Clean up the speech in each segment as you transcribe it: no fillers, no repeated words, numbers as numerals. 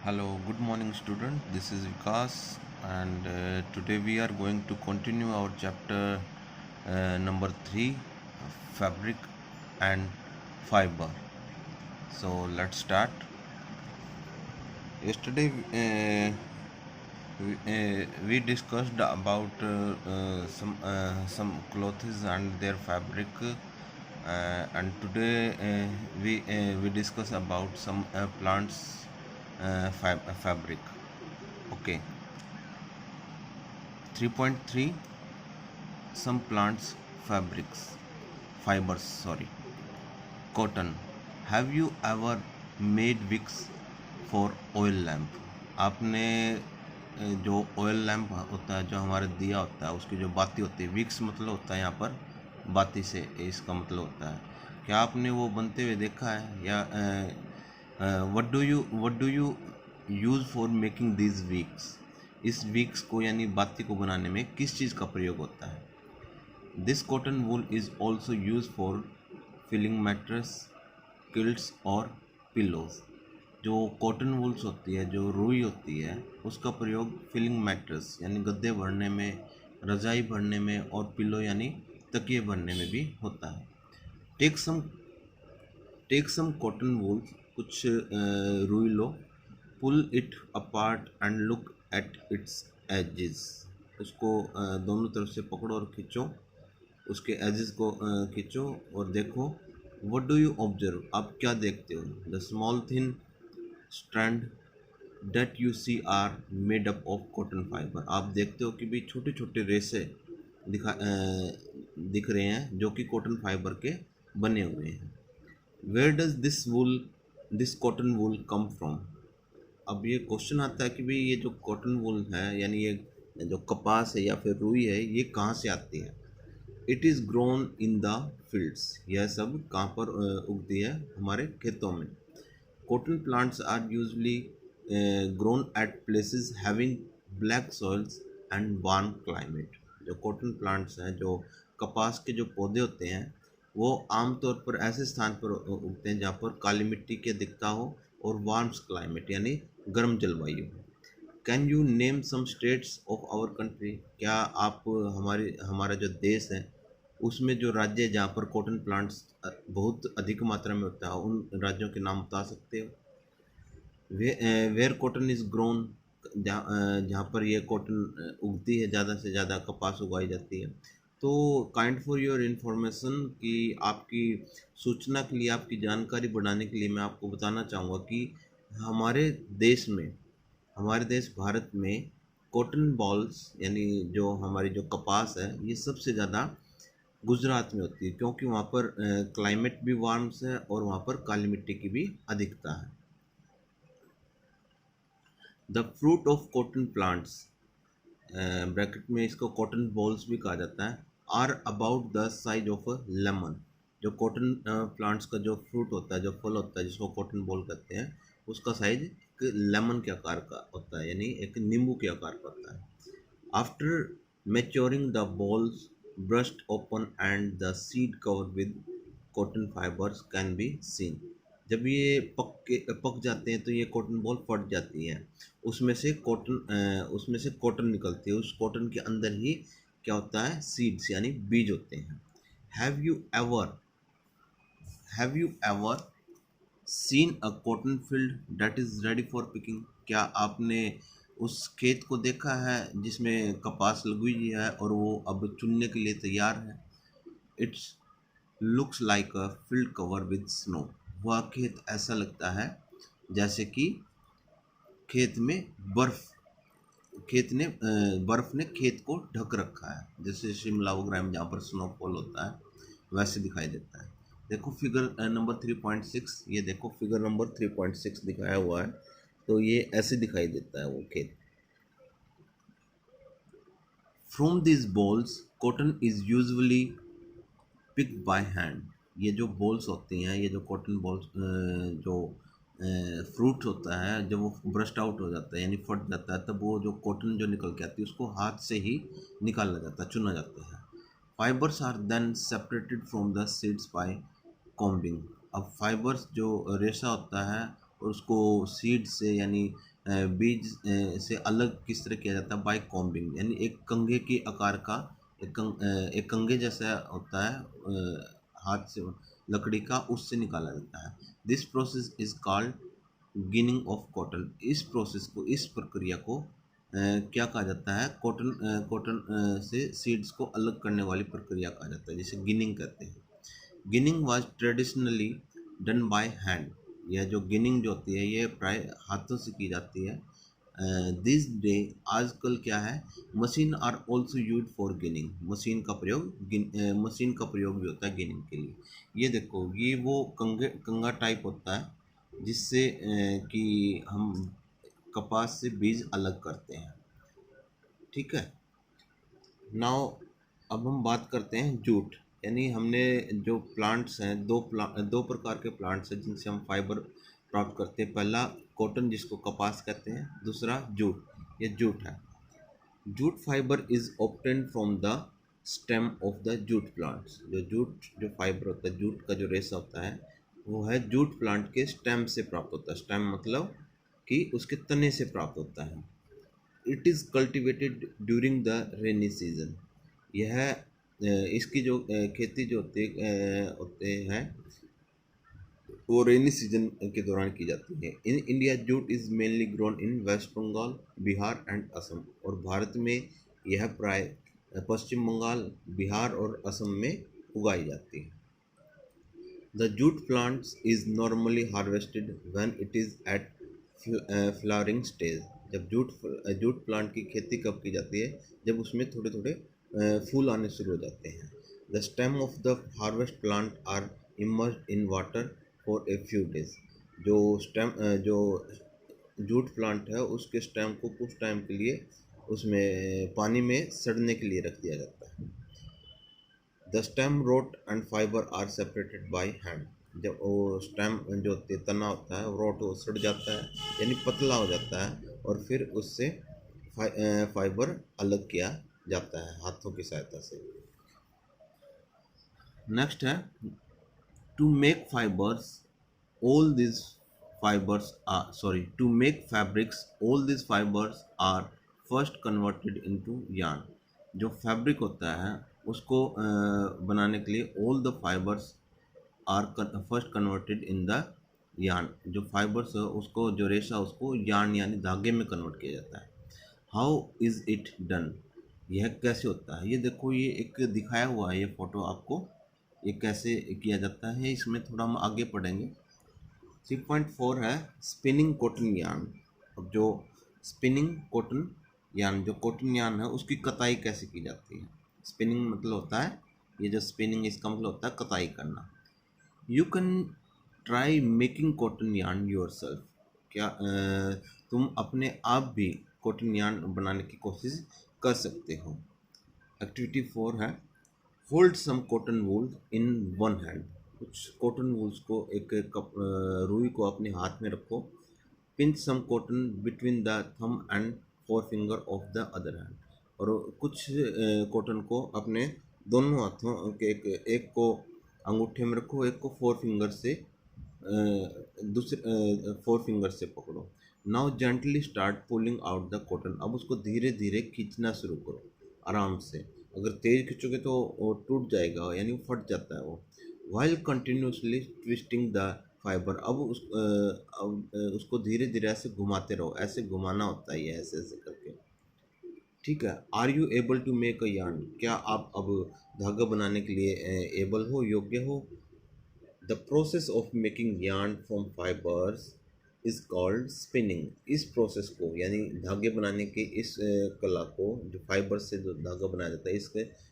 Hello, good morning, student. This is Vikas, and today we are going to continue our chapter number 3, fabric and fiber. So let's start. Yesterday, we discussed about some clothes and their fabric, and today we discuss about some plants fabric. Okay. 3.3 Some plants fabrics fibers, sorry. Cotton. Have you ever made wicks for oil lamp? आपने जो oil lamp होता है, जो हमारे दिया होता है, उसकी जो बाती होती है, विक्स मतलब होता है यहाँ पर बाती से, इसका मतलब होता है। क्या आपने वो बनते हुए देखा है? Yeah what do you use for making this wicks? इस विक्स को यानी बाती को बनाने में किस चीज़ का प्रयोग होता है? This cotton wool is also use for filling mattress, quilts और पिलोज। जो कॉटन वूल्स होती है, जो रुई होती है, उसका प्रयोग फिलिंग मैट्रेस यानी गद्दे भरने में, रजाई भरने में और पिलो यानी तकिए भरने में भी होता है। टेक सम कॉटन वूल्स, कुछ रुई लो, pull it apart and look at its edges. उसको दोनों तरफ से पकड़ो और खींचो, उसके एजेस को खींचो और देखो। What do you observe? आप क्या देखते हो? The small thin strand that you see are made up of cotton fibre. आप देखते हो कि भी छोटे छोटे रेसे दिख रहे हैं जो कि कॉटन फाइबर के बने हुए हैं। Where does this cotton wool come from? अब ये क्वेश्चन आता है कि भाई ये जो कॉटन वूल है, यानी ये जो कपास है या फिर रुई है, ये कहाँ से आती है? It is grown in the fields. यह सब कहाँ पर उगती है? हमारे खेतों में। Cotton plants are usually grown at places having black soils and warm climate. जो कॉटन प्लांट्स हैं, जो कपास के जो पौधे होते हैं, वो आमतौर पर ऐसे स्थान पर उगते हैं जहाँ पर काली मिट्टी की दिखता हो और वार्म क्लाइमेट यानी गर्म जलवायु। Can you name some states of our country? क्या आप हमारा जो देश है उसमें जो राज्य है जहाँ पर कॉटन प्लांट्स बहुत अधिक मात्रा में होता है, उन राज्यों के नाम बता सकते हो? वेयर कॉटन इज़ ग्रोन, जहाँ पर ये कॉटन उगती है, ज़्यादा से ज़्यादा कपास उगाई जाती है। तो काइंड फॉर योर इन्फॉर्मेशन, कि आपकी सूचना के लिए, आपकी जानकारी बढ़ाने के लिए मैं आपको बताना चाहूँगा कि हमारे देश में, हमारे देश भारत में कॉटन बॉल्स यानी जो हमारी जो कपास है, ये सबसे ज़्यादा गुजरात में होती है, क्योंकि वहाँ पर क्लाइमेट भी वार्म है और वहाँ पर काली मिट्टी की भी अधिकता है। The fruit of cotton plants, bracket में इसको कॉटन बॉल्स भी कहा जाता है, are about the size of a lemon. जो कॉटन प्लांट्स का जो फ्रूट होता है, जो फल होता है, जिसको कॉटन बॉल कहते हैं, उसका साइज एक लेमन के आकार का होता है, यानी एक नींबू के आकार का होता है। After maturing the balls burst open and the seed covered with cotton fibers can be seen। जब ये पक जाते हैं तो ये कॉटन बॉल फट जाती है, उसमें से कॉटन निकलती है, उस कॉटन के अंदर ही क्या होता है? सीड्स यानी बीज होते हैं। Have you ever have you ever seen a cotton field that is ready for picking? क्या आपने उस खेत को देखा है जिसमें कपास लगी हुई है और वो अब चुनने के लिए तैयार है? It's looks like a field cover with snow. वह खेत ऐसा लगता है जैसे कि खेत में बर्फ ने खेत को ढक रखा है, जैसे शिमला वगैरह में जहाँ पर स्नोफॉल होता है, वैसे दिखाई देता है। देखो फिगर नंबर 3.6, ये देखो फिगर नंबर 3.6 दिखाया हुआ है, तो ये ऐसे दिखाई देता है वो खेत। From this balls cotton is usually pick by hand. ये जो बॉल्स होती हैं, ये जो कॉटन बॉल्स, जो फ्रूट होता है, जब वो ब्रस्ट आउट हो जाता है यानी फट जाता है, तब वो जो कॉटन जो निकल के आती है उसको हाथ से ही निकाला जाता है, चुना जाता है। Fibres are then separated from the seeds by combing. अब फाइबर्स जो रेशा होता है, और उसको सीड से यानी बीज से अलग किस तरह किया जाता है? बाय कॉम्बिंग, यानी एक कंघे के आकार का एक कंघे जैसा होता है हाथ से लकड़ी का, उससे निकाला जाता है। This process is called ginning of cotton. इस प्रोसेस को, इस प्रक्रिया को क्या कहा जाता है? कॉटन से सीड्स को अलग करने वाली प्रक्रिया कहा जाता है, जिसे गिनिंग कहते हैं। Ginning was traditionally done by hand. यह जो गिनिंग जो होती है ये प्राय हाथों से की जाती है। दिस डे, आजकल क्या है, machine are also use for ginning. Machine का प्रयोग भी होता है गिनिंग के लिए। ये देखो, ये वो कंगा टाइप होता है जिससे कि हम कपास से बीज अलग करते हैं। ठीक है। नाउ अब हम बात करते हैं जूट। यानी हमने जो प्लांट्स हैं, दो प्रकार के प्लांट्स हैं जिनसे हम फाइबर प्राप्त करते हैं। पहला कॉटन, जिसको कपास कहते हैं। दूसरा जूट, ये जूट है। Jute fibre is obtained from the stem of the jute plants. जो फाइबर होता है, जूट का जो रेशा होता है, वो है जूट प्लांट के स्टेम से प्राप्त होता है। स्टेम मतलब कि उसके तने से प्राप्त होता है। It is cultivated during the rainy season. यह इसकी जो खेती जो होते हैं वो रेनी सीजन के दौरान की जाती है। In India jute is mainly grown in West Bengal, Bihar and Assam. और भारत में यह प्राय पश्चिम बंगाल, बिहार और असम में उगाई जाती है। The jute plants is normally harvested when it is at flowering stage. जब जूट प्लांट की खेती कब की जाती है? जब उसमें थोड़े थोड़े फूल आने शुरू हो जाते हैं। The stem of the harvest plant are immersed in water for a few days. जो जूट प्लांट है उसके स्टेम को कुछ टाइम के लिए उसमें पानी में सड़ने के लिए रख दिया जाता है। The stem rot and fibre are separated by hand. जब वो स्टेम जो तना होता है, रोट, वो सड़ जाता है यानी पतला हो जाता है, और फिर उससे फाइबर अलग किया जाता है हाथों की सहायता से। नेक्स्ट है to make fibres all these to make fabrics, all these fibers are first converted into yarn। जो फैब्रिक होता है उसको बनाने के लिए all the fibers are first converted in the yarn। जो फाइबर्स है उसको, जो रेशा, उसको यार्न यानी धागे में कन्वर्ट किया जाता है। How is it done? यह कैसे होता है? ये देखो, ये एक दिखाया हुआ है, ये फोटो आपको, ये कैसे किया जाता है इसमें थोड़ा हम आगे पढ़ेंगे। 3.4 है स्पिनिंग कॉटन यार्न। अब जो स्पिनिंग कॉटन यार्न, जो कॉटन यार्न है उसकी कताई कैसे की जाती है? स्पिनिंग मतलब होता है, ये जो स्पिनिंग, इसका मतलब होता है कताई करना। You can try making cotton yarn your self. क्या तुम अपने आप भी कॉटन यार्न बनाने की कोशिश कर सकते हो। एक्टिविटी 4 है hold some cotton wool in one hand. कुछ कॉटन वूल्स को, एक रुई को अपने हाथ में रखो। Pinch some cotton between the thumb and forefinger of the other hand. और कुछ कॉटन को अपने दोनों हाथों के, एक को अंगूठे में रखो, एक को फोर फिंगर से दूसरे फोर फिंगर से पकड़ो। Now gently start pulling out the cotton. अब उसको धीरे धीरे खींचना शुरू करो, आराम से। अगर तेज खींचोगे तो वो टूट जाएगा, यानी फट जाता है वो। While continuously twisting the fibre. अब उसको धीरे धीरे ऐसे घुमाते रहो, ऐसे घुमाना होता है ये, ऐसे ऐसे करके। ठीक है। Are you able to make a yarn? क्या आप अब धागा बनाने के लिए एबल हो, योग्य हो? The process of making yarn from fibres is called spinning. इस प्रोसेस को, यानी धागे बनाने की इस कला को, जो फाइबर से जो धागा बनाया जाता है,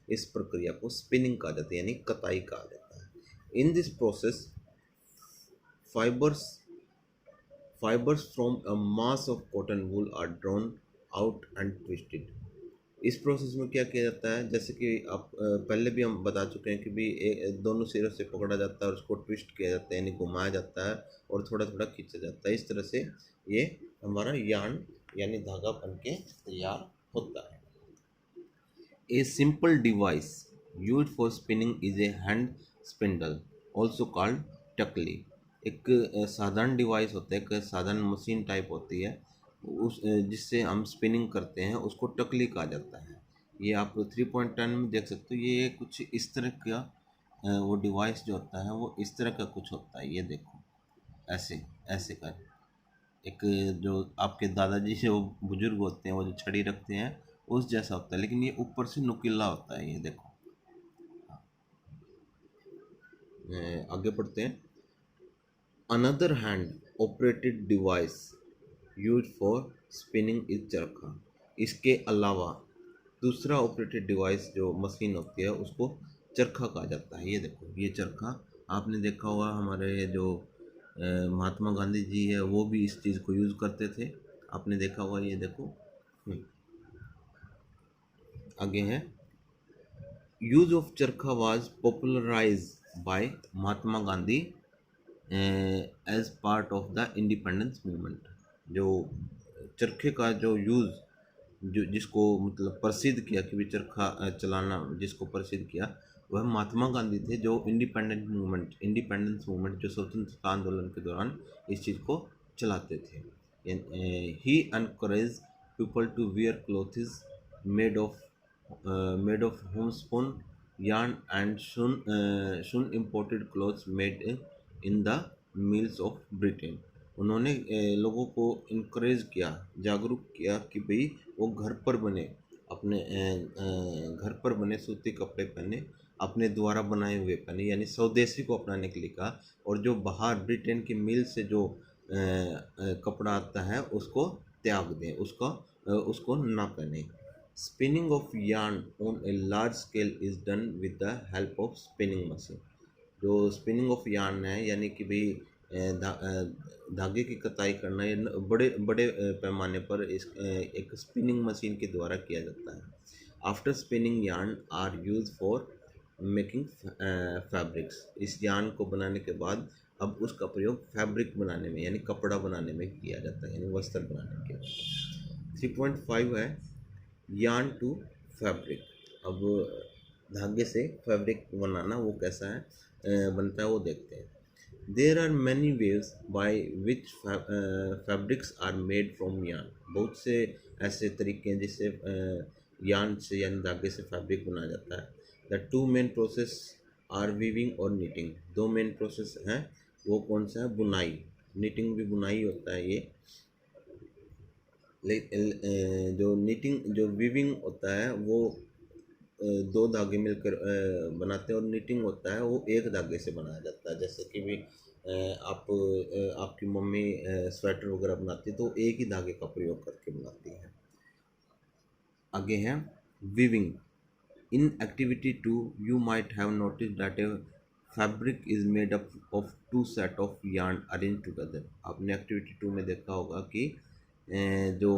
इस प्रक्रिया को स्पिनिंग कहा जाता है, यानी कताई कहा जाता है। In this process fibres fibres from a mass of cotton wool are drawn out and twisted. इस प्रोसेस में क्या किया जाता है, जैसे कि आप पहले भी हम बता चुके हैं कि भी दोनों सिरों से पकड़ा जाता है और उसको ट्विस्ट किया जाता है, यानी घुमाया जाता है और थोड़ा थोड़ा खींचा जाता है। इस तरह से ये हमारा यार्न यानी धागा बन के तैयार होता है। A simple device used for spinning is a hand spindle, also called टकली। एक साधारण डिवाइस होता है, एक साधारण मशीन टाइप होती है, उस जिससे हम स्पिनिंग करते हैं उसको टकली कहा जाता है। ये आप 3.10 में देख सकते हो, ये कुछ इस तरह का वो डिवाइस जो होता है वो इस तरह का कुछ होता है। ये देखो, ऐसे ऐसे का एक, जो आपके दादाजी जो बुजुर्ग होते हैं वो जो छड़ी रखते हैं उस जैसा होता है, लेकिन ये ऊपर से नुकीला होता है। ये देखो, आगे बढ़ते हैं। Another hand operated device use for spinning is चरखा। इसके अलावा दूसरा ऑपरेटेड डिवाइस जो मशीन होती है उसको चरखा कहा जाता है। ये देखो, ये चरखा आपने देखा होगा, हमारे जो महात्मा गांधी जी है वो भी इस चीज़ को यूज़ करते थे, आपने देखा होगा। ये देखो। आगे है, use of charkha was popularise by Mahatma Gandhi as part of the independence movement. जो चरखे का जो यूज़, जो जिसको मतलब प्रसिद्ध किया कि भी चरखा चलाना जिसको प्रसिद्ध किया, वह महात्मा गांधी थे, जो इंडिपेंडेंस मूवमेंट जो स्वतंत्रता आंदोलन के दौरान इस चीज़ को चलाते थे। He encourage people to wear clothes made of homespun yarn and soon imported clothes made in the mills of Britain। उन्होंने लोगों को इनक्रेज किया, जागरूक किया कि भाई वो घर पर बने, अपने घर पर बने सूती कपड़े पहने, अपने द्वारा बनाए हुए पहने, यानी स्वदेशी को अपनाने के लिए कहा। और जो बाहर ब्रिटेन की मिल से जो कपड़ा आता है उसको त्याग दें, उसको ना पहने। Spinning of yarn on a large scale is done with the help of spinning machine. जो स्पिनिंग ऑफ yarn है, यानी कि भाई धागे की कताई करना, ये बड़े बड़े पैमाने पर एक स्पिनिंग मशीन के द्वारा किया जाता है। After spinning yarn are use for making fabrics. इस yarn को बनाने के बाद अब उसका प्रयोग फैब्रिक बनाने में, यानी कपड़ा बनाने में किया जाता है, यानी वस्त्र बनाने के लिए। 3.5 है, यार्न टू फैब्रिक। अब धागे से फैब्रिक बनाना वो कैसा है बनता है वो देखते हैं। There are many ways by which fabrics are made from yarn. बहुत से ऐसे तरीके हैं जिससे यार्न से यानी धागे से फैब्रिक बनाया जाता है। The two main process are weaving और नीटिंग। दो मेन प्रोसेस हैं, वो कौन सा है? बुनाई, नीटिंग भी बुनाई होता है ये। जो नीटिंग जो वीविंग होता है वो दो धागे मिलकर बनाते हैं, और नीटिंग होता है वो एक धागे से बनाया जाता है। जैसे कि भी आपकी मम्मी स्वेटर वगैरह बनाती है तो एक ही धागे का प्रयोग करके बनाती है। आगे है weaving. In activity 2 you might have notice that a fabric is made up of two set of yarn arrange together. आपने एक्टिविटी 2 में देखा होगा कि जो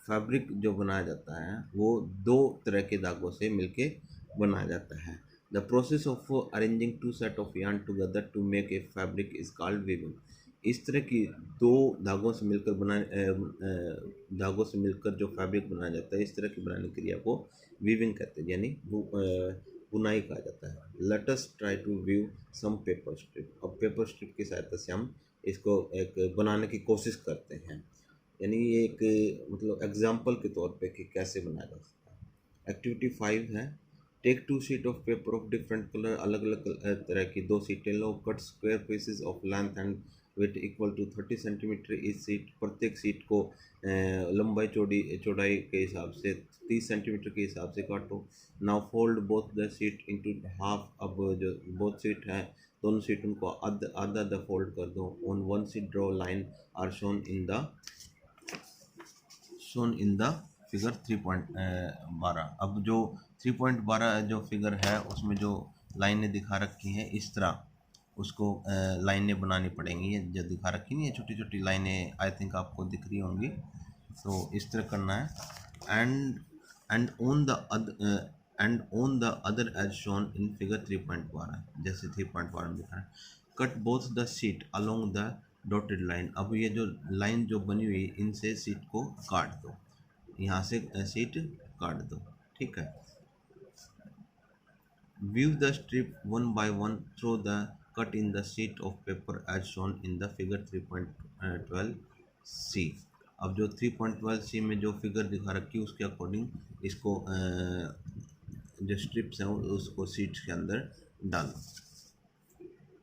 फैब्रिक जो बनाया जाता है वो दो तरह के धागों से मिलके बनाया जाता है। The process of arranging two set of yarn together to make a fabric is called weaving. इस तरह की दो धागों से मिलकर धागों से मिलकर जो फैब्रिक बनाया जाता है, इस तरह की बनाने की क्रिया को वीविंग कहते हैं, यानी बुनाई कहा जाता है। Let us try to weave some paper strip. अब पेपर स्ट्रिप की सहायता से हम इसको एक बनाने की कोशिश करते हैं, यानी ये एक मतलब एग्जाम्पल के तौर पे कि कैसे बनाया जा सकता है। एक्टिविटी 5 है, take two sheet of paper of different colour. अलग अलग तरह की दो सीटें लो। Cut square pieces of length and width equal to 30 centimetre इस सीट। प्रत्येक सीट को लंबाई चौड़ाई के हिसाब से 30 सेंटीमीटर के हिसाब से काटो। Now fold both the seat into half. अब जो बोथ सीट है, दोनों सीट उनको आधा आधा फोल्ड कर दो। On one sheet draw line are shown in the figure 3.12। अब जो 3.12 जो फिगर है उसमें जो लाइनें दिखा रखी हैं इस तरह उसको लाइनें बनानी पड़ेंगी। ये जो दिखा रखी नहीं है छोटी छोटी लाइनें, आई थिंक आपको दिख रही होंगी। तो इस तरह करना है। And on the other as shown in figure 3.12, जैसे 3.12 में दिखा है। Cut both the sheet along the dotted line. अब ये जो लाइन जो बनी हुई इनसे सीट को काट दो, यहाँ से सीट काट दो, ठीक है। Weave the strip one by one through the cut in the sheet of paper as shown in the figure 3.12 C. अब जो 3.12C में जो फिगर दिखा रखी है उसके अकॉर्डिंग इसको जो स्ट्रिप्स हैं उसको सीट्स के अंदर डालो।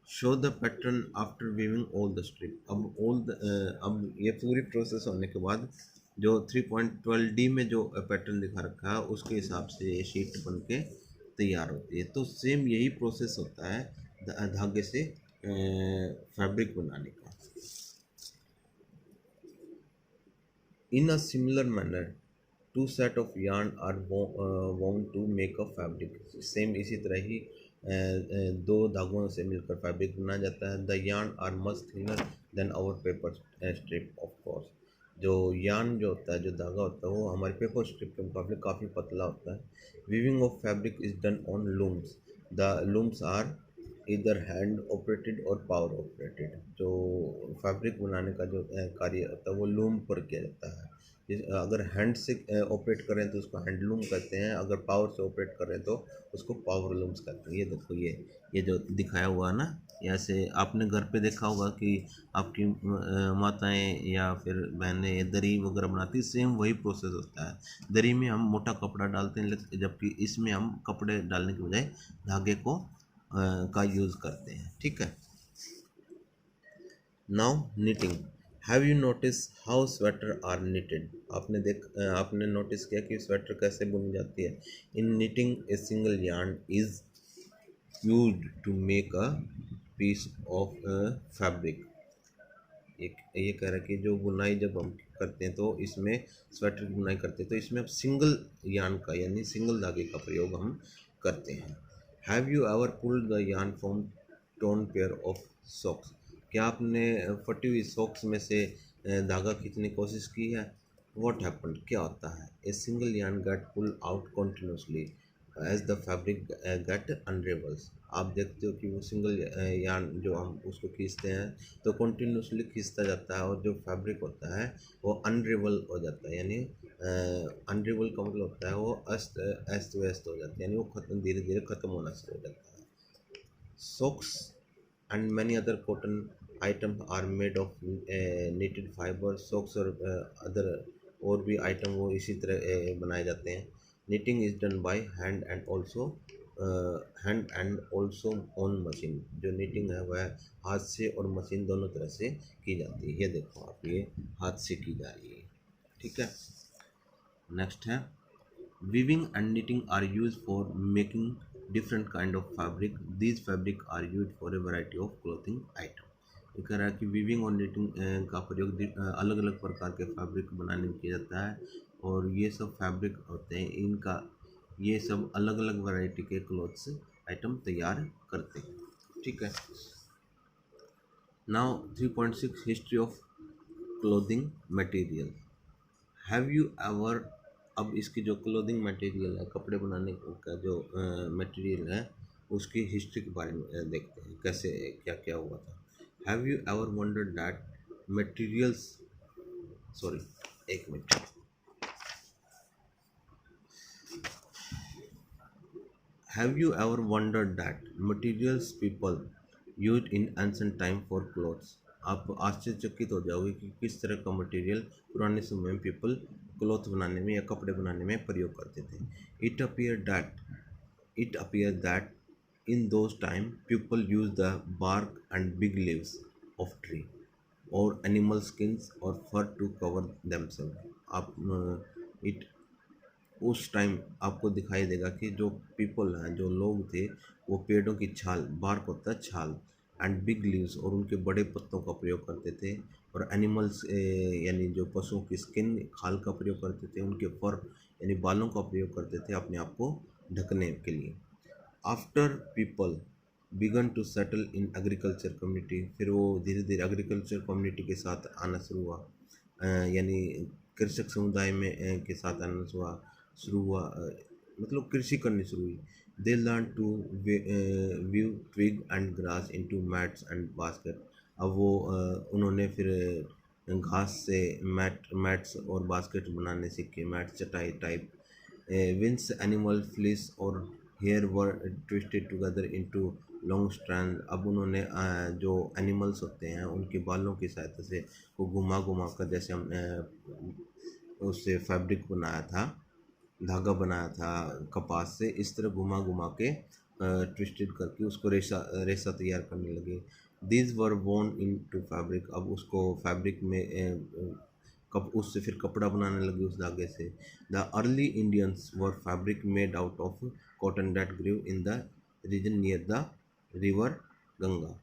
Show the pattern after weaving all the strip. अब ये पूरी प्रोसेस होने के बाद जो 3.12D में जो पैटर्न दिखा रखा है उसके हिसाब से ये शीट बन के तैयार होती है। तो सेम यही प्रोसेस होता है धागे से फैब्रिक बनाने का। In a similar manner two set of yarn are wound to make a fabric. Same इसी तरह ही दो धागों से मिलकर फैब्रिक बनाया जाता है। The yarn are much thinner than our paper strip of course. जो यार्न जो होता है, जो धागा होता है, वो हमारे पेपर स्ट्रिप के मुकाबले काफ़ी पतला होता है। Weaving of fabric is done on looms. The looms are either hand operated और पावर ऑपरेटेड। जो फैब्रिक बनाने का जो कार्य होता है वो लूम पर किया जाता है। अगर हैंड से ऑपरेट करें तो उसको हैंडलूम कहते हैं, अगर पावर से ऑपरेट करें तो उसको पावर लूम्स कहते हैं। ये देखो ये जो दिखाया हुआ है ना, ऐसे आपने घर पे देखा होगा कि आपकी माताएं या फिर बहनें दरी वगैरह बनाती है, सेम वही प्रोसेस होता है। दरी में हम मोटा कपड़ा डालते हैं जबकि इसमें हम कपड़े डालने के बजाय धागे को का यूज़ करते हैं। ठीक है। Now knitting. Have you notice how sweater are knitted. आपने नोटिस किया कि स्वेटर कैसे बुनी जाती है। In knitting a single yarn is used to make a piece of fabric. ये कह रहा है कि जो बुनाई जब हम करते हैं तो इसमें स्वेटर की बुनाई करते हैं तो इसमें अब सिंगल यान का यानी सिंगल धागे का प्रयोग हम करते हैं। Have you ever pulled the yarn from torn pair of socks. क्या आपने फटी हुई सॉक्स में से धागा खींचने की कोशिश की है। वॉट हैपन, क्या होता है। A single yarn get pull out continuously as the fabric get unravels. आप देखते हो कि वो सिंगल यान जो हम उसको खींचते हैं तो कंटिन्यूसली खींचता जाता है और जो फैब्रिक होता है वो अनरेवल हो जाता है। यानी अनरेवल का मतलब होता है वो अस्त व्यस्त हो जाता है, यानी वो खत्म धीरे धीरे खत्म होना शुरू हो जाता है। Socks and many other cotton items are made of knitted fiber। socks और अदर और भी आइटम वो इसी तरह बनाए जाते हैं। knitting is done by hand and also on machine। जो knitting है वह हाथ से और मशीन दोनों तरह से की जाती है। ये देखो आप, ये हाथ से की जा रही है। ठीक है। नेक्स्ट है weaving and knitting are used for making different kind of fabric। these fabric are used for a variety of clothing item। ये कह रहा है कि वीविंग और निटिंग का प्रयोग अलग अलग प्रकार के फैब्रिक बनाने में किया जाता है और ये सब फैब्रिक होते हैं, इनका ये सब अलग अलग वैरायटी के क्लॉथ्स आइटम तैयार करते हैं। ठीक है। Now 3.6 history of clothing material. Have you ever. अब इसकी जो क्लोथिंग मटेरियल है, कपड़े बनाने का जो मटेरियल है, उसकी हिस्ट्री के बारे में देखते हैं कैसे क्या क्या हुआ था। Have you ever wondered that materials sorry एक minute. Have you ever wondered that materials people use in ancient time for clothes. आप आश्चर्यचकित हो जाओगे कि किस तरह का मटेरियल पुराने समय में पीपल क्लॉथ बनाने में या कपड़े बनाने में प्रयोग करते थे। It appear that in those time people use the bark and big leaves of tree और एनिमल स्किन्स और फर टू कवर देमसेल्फ। आप इट उस टाइम आपको दिखाई देगा कि जो पीपल हैं, जो लोग थे, वो पेड़ों की छाल, बार्क होता है छाल, एंड बिग लीव्स और उनके बड़े पत्तों का प्रयोग करते थे और एनिमल्स यानी जो पशुओं की स्किन खाल का प्रयोग करते थे, उनके फर यानी बालों का प्रयोग करते थे अपने आप को ढकने के लिए। After people began to settle in agriculture community. फिर वो धीरे धीरे एग्रीकल्चर कम्युनिटी के साथ आना शुरू हुआ, यानी कृषक समुदाय में के साथ आना शुरू हुआ मतलब कृषि करनी शुरू हुई। They learn to weave twig and grass into mats and basket. अब वो उन्होंने फिर घास से मैट्स और बास्केट बनाने सीखे, मैट चटाई टाइप। विंस एनिमल फ्लिस और hair were twisted together into long strand. अब उन्होंने जो एनिमल्स होते हैं उनके बालों की सहायता से वो घुमा घुमा कर, जैसे हम उससे फैब्रिक बनाया था, धागा बनाया था कपास से, इस तरह घुमा घुमा के ट्विस्टेड करके उसको रेशा रेशा तैयार करने लगे। दीज वर वोन इन टू फैब्रिक। अब उसको फैब्रिक में कब उससे फिर कपड़ा बनाने लगे उस धागे से। The early Indians wore fabric made out of cotton that grew in the region near the river Ganga.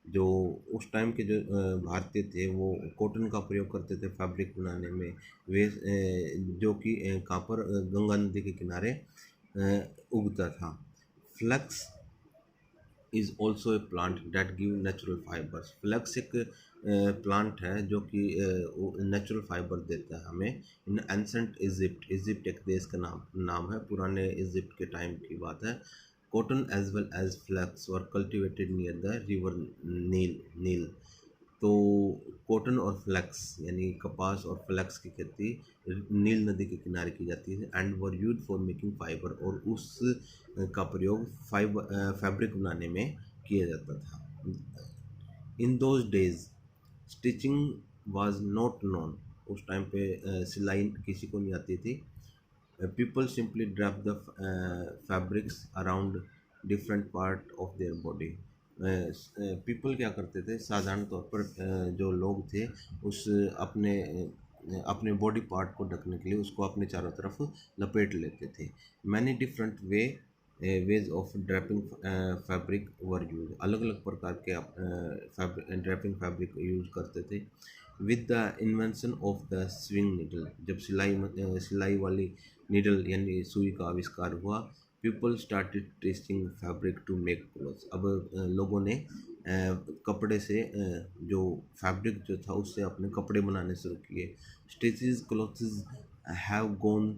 जो उस टाइम के जो भारतीय थे वो कॉटन का प्रयोग करते थे फैब्रिक बनाने में। वे जो कि कहाँ पर, गंगा नदी के किनारे उगता था। Flax is also a plant that give natural fibres. Flax एक प्लांट है जो कि नेचुरल फाइबर देता है हमें। इन एंसेंट इजिप्ट, इजिप्ट एक देश का नाम है, पुराने इजिप्ट के टाइम की बात है। Cotton as well as flax were cultivated near the river Nile. तो कॉटन और फ्लैक्स यानी कपास और फ्लैक्स की खेती नील नदी के किनारे की जाती है। And were use for making fibre, और उस का प्रयोग फैब्रिक बनाने में किया जाता था। In those days stitching was not known. उस टाइम पे सिलाई किसी को नहीं आती थी। People simply drape the fabrics around different part of their body. People क्या करते थे साधारण तौर पर, जो लोग थे उस अपने बॉडी पार्ट को ढकने के लिए उसको अपने चारों तरफ लपेट लेते थे। Many different ways of draping fabric were use. अलग अलग प्रकार के ड्रैपिंग फैब्रिक यूज करते थे। With the invention of the sewing needle, जब सिलाई वाली नीडल यानी सुई का आविष्कार हुआ, people started twisting fabric to make clothes. अब लोगों ने कपड़े से जो फैब्रिक जो था उससे अपने कपड़े बनाने शुरू किए। Stitches clothes have gone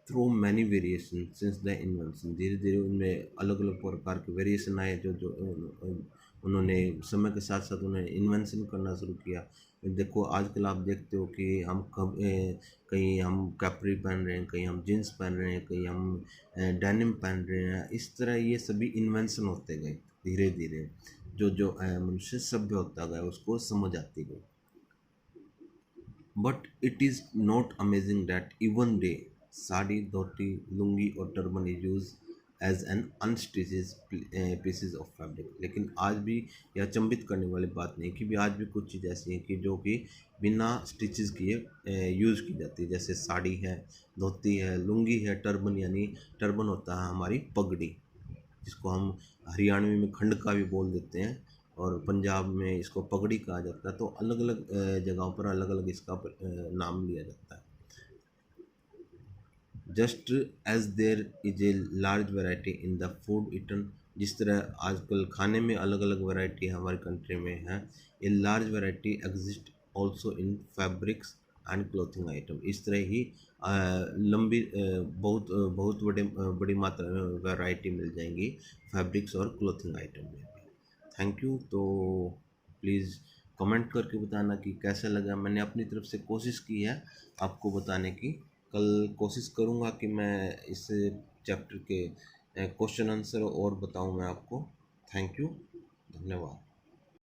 through many variation since the invention. धीरे धीरे उनमें अलग अलग प्रकार के वेरिएशन आए, जो जो उन्होंने समय के साथ साथ उन्होंने इन्वेंशन करना शुरू किया। देखो आजकल आप देखते हो कि हम कहीं हम कैपरी पहन रहे हैं, कहीं हम जीन्स पहन रहे हैं, कहीं हम डेनिम पहन रहे हैं। इस तरह ये सभी इन्वेंशन होते गए धीरे धीरे। जो जो मनुष्य सभ्य होता गया उसको समझ आती गई। But it is not amazing that even day sari, dhoti, lungi और turban is used as an unstitched pieces of fabric। लेकिन आज भी यह अचंभित करने वाली बात नहीं कि भी आज भी कुछ चीज़ ऐसी हैं कि जो कि बिना स्टिचेस किए यूज़ की जाती है। जैसे साड़ी है, धोती है, लुंगी है, टर्बन यानी टर्बन होता है हमारी पगड़ी, जिसको हम हरियाणवी में खंड का भी बोल देते हैं, और पंजाब में इसको पगड़ी कहा जाता है। तो अलग अलग जगहों पर अलग अलग इसका नाम लिया जाता है। Just as there is a large variety in the food eaten, जिस तरह आजकल खाने में अलग अलग वैरायटी हमारी कंट्री में है, ए large variety exist also in fabrics and clothing item. इस तरह ही लंबी बहुत बहुत बड़ी मात्रा में वैरायटी मिल जाएंगी फैब्रिक्स और क्लोथिंग आइटम में भी। Thank you. तो प्लीज़ कमेंट करके बताना कि कैसा लगा। मैंने अपनी तरफ से कोशिश की है आपको बताने की। कल कोशिश करूँगा कि मैं इस चैप्टर के क्वेश्चन आंसर और बताऊँ मैं आपको। थैंक यू, धन्यवाद।